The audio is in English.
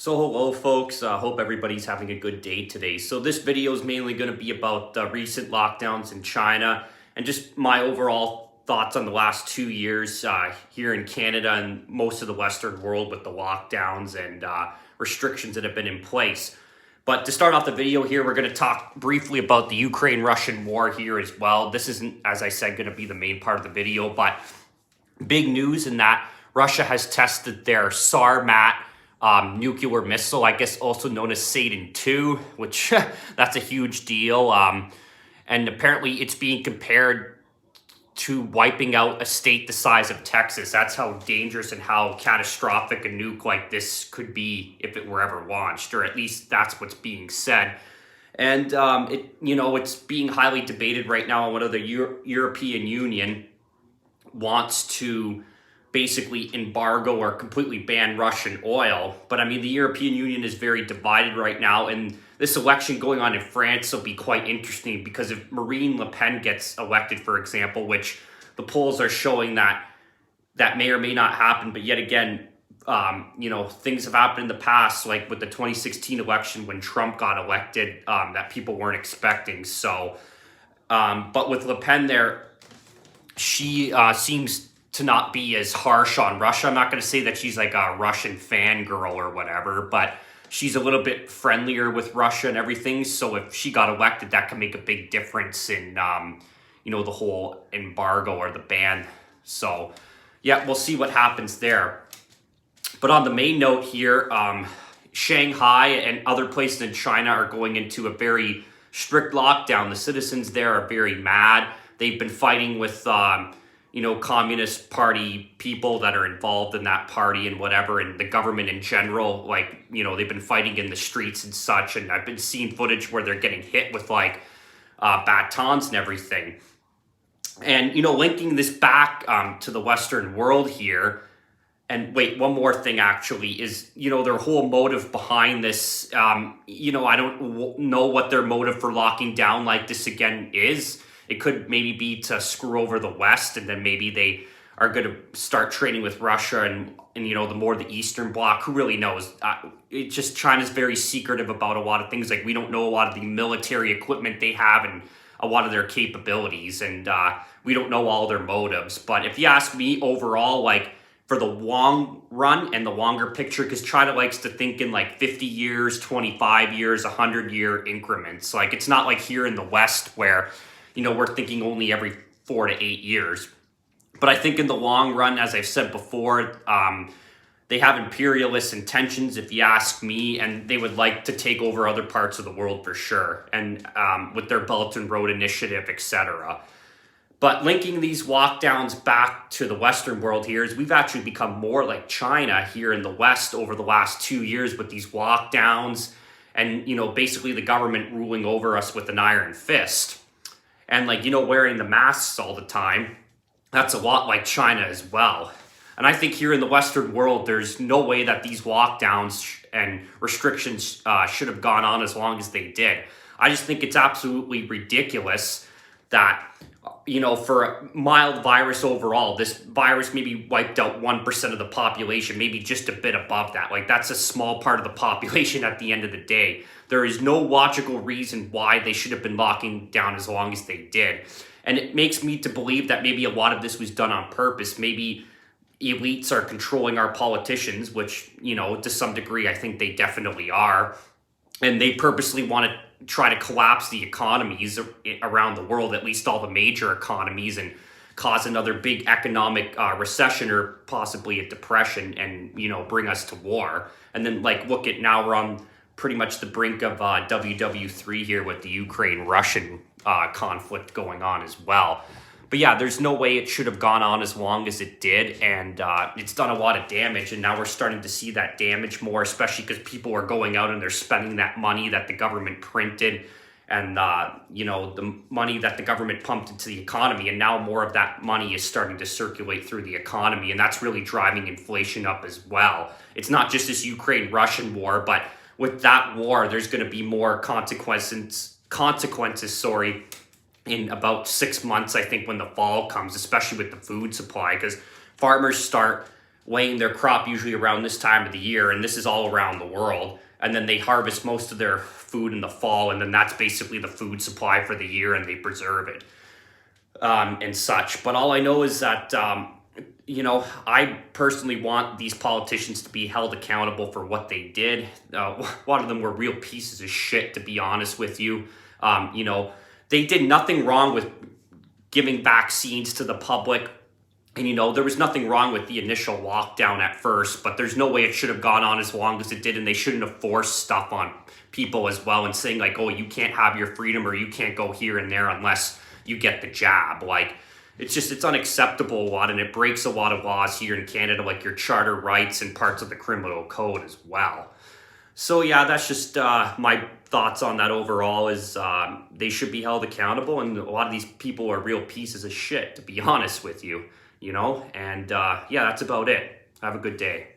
So hello folks, hope everybody's having a good day today. So this video is mainly going to be about recent lockdowns in China and just my overall thoughts on the last 2 years here in Canada and most of the Western world with the lockdowns and restrictions that have been in place. But to start off the video here, we're going to talk briefly about the Ukraine-Russian war here as well. This isn't, as I said, going to be the main part of the video, but big news in that Russia has tested their Sarmat nuclear missile, I guess also known as Satan 2, which that's a huge deal. And apparently it's being compared to wiping out a state the size of Texas. That's how dangerous and how catastrophic a nuke like this could be if it were ever launched, or at least that's what's being said. And it's being highly debated right now on whether the European Union wants to basically embargo or completely ban Russian oil. But I mean, the European Union is very divided right now, and this election going on in France will be quite interesting because if Marine Le Pen gets elected, for example, which the polls are showing that may or may not happen, but yet again, things have happened in the past, like with the 2016 election when Trump got elected, that people weren't expecting. So, but with Le Pen there, she seems to not be as harsh on Russia. I'm not going to say that she's like a Russian fangirl or whatever, but she's a little bit friendlier with Russia and everything. So if she got elected, that could make a big difference in, the whole embargo or the ban. So yeah, we'll see what happens there. But on the main note here, Shanghai and other places in China are going into a very strict lockdown. The citizens there are very mad. They've been fighting with, Communist Party people that are involved in that party and whatever, and the government in general. They've been fighting in the streets and such. And I've been seeing footage where they're getting hit with batons and everything. And, linking this back to the Western world here. And wait, one more thing actually is, their whole motive behind this. I don't know what their motive for locking down like this again is. It could maybe be to screw over the West, and then maybe they are going to start trading with Russia and the more the Eastern Bloc. Who really knows? It's just China's very secretive about a lot of things. Like, we don't know a lot of the military equipment they have and a lot of their capabilities, and we don't know all their motives. But if you ask me overall, for the long run and the longer picture, because China likes to think in 50 years, 25 years, 100-year increments. It's not like here in the West where we're thinking only every 4 to 8 years. But I think in the long run, as I've said before, they have imperialist intentions, if you ask me, and they would like to take over other parts of the world for sure, and with their Belt and Road Initiative, etc. But linking these lockdowns back to the Western world here is we've actually become more like China here in the West over the last 2 years with these lockdowns and, basically the government ruling over us with an iron fist. And wearing the masks all the time, that's a lot like China as well. And I think here in the Western world, there's no way that these lockdowns and restrictions should have gone on as long as they did. I just think it's absolutely ridiculous that, for a mild virus overall, this virus maybe wiped out 1% of the population, maybe just a bit above that. That's a small part of the population at the end of the day. There is no logical reason why they should have been locking down as long as they did. And it makes me to believe that maybe a lot of this was done on purpose. Maybe elites are controlling our politicians, which, to some degree, I think they definitely are. And they purposely want to try to collapse the economies around the world, at least all the major economies, and cause another big economic recession or possibly a depression and, bring us to war. And then look at now we're on pretty much the brink of WW3 here with the Ukraine-Russian conflict going on as well. But yeah, there's no way it should have gone on as long as it did, and it's done a lot of damage, and now we're starting to see that damage more, especially because people are going out and they're spending that money that the government printed and, the money that the government pumped into the economy, and now more of that money is starting to circulate through the economy, and that's really driving inflation up as well. It's not just this Ukraine-Russian war, but with that war, there's going to be more consequences, in about 6 months, I think, when the fall comes, especially with the food supply, because farmers start laying their crop usually around this time of the year, and this is all around the world. And then they harvest most of their food in the fall, and then that's basically the food supply for the year, and they preserve it and such. But all I know is that, I personally want these politicians to be held accountable for what they did. A lot of them were real pieces of shit, to be honest with you. They did nothing wrong with giving vaccines to the public. And, there was nothing wrong with the initial lockdown at first, but there's no way it should have gone on as long as it did, and they shouldn't have forced stuff on people as well and saying, like, oh, you can't have your freedom or you can't go here and there unless you get the jab. Like, it's unacceptable a lot, and it breaks a lot of laws here in Canada, like your charter rights and parts of the criminal code as well. So, yeah, that's just my thoughts on that overall is they should be held accountable, and a lot of these people are real pieces of shit, to be honest with you. And yeah, that's about it. Have a good day.